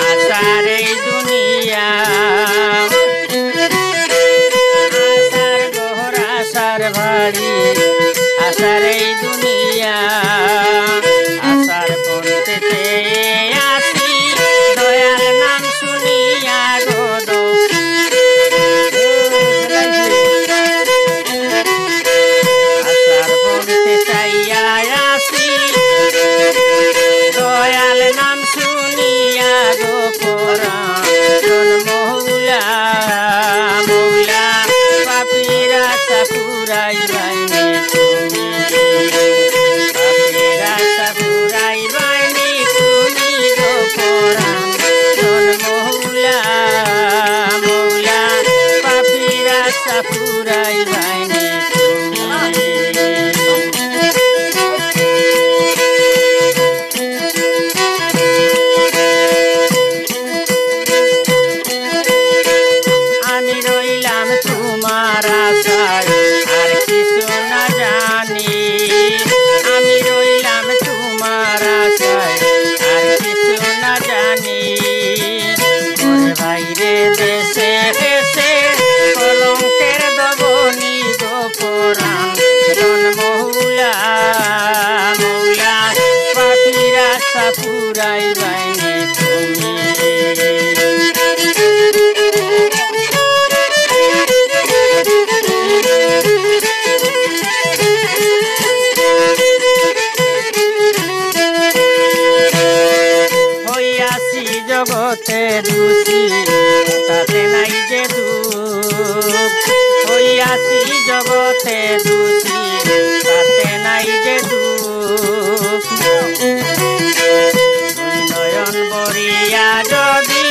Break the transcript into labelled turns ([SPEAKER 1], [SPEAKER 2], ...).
[SPEAKER 1] আশার এই দুনিয়া আশার ঘর আশার বাড়ি আশার এই দুনিয়া আশার পড়তে চেয়ে আসি দয়াল নাম শুনিয়া গো আশার পড়তে চাইয়া আসি দয়াল নাম শুনিয়া গো পরাণ মৌলা মৌলা পাপিরা সাপুরাই বাইনে তুমি পাপিরা সাপুরাই বাইনে তুমি গো পরাণ মৌলা মৌলা পাপিরা সাপুরাই বাইনে আমি রইলাম তোমার আশায় আর কিছু না জানি আমি রইলাম তোমার আশায় আর কিছু না জানি বাইরে দেশে দেশে কলঙ্কের দবনি গো পরাণ মৌলা মৌলা পাপিরা সাপুরাই বাইনে তুমি হইয়াছি জগতে দোষী তাতে নাই যে দুঃখ হইয়াছি জগতে দোষী তাতে নাই যে দুঃখ নয়ন বরিয়া যদি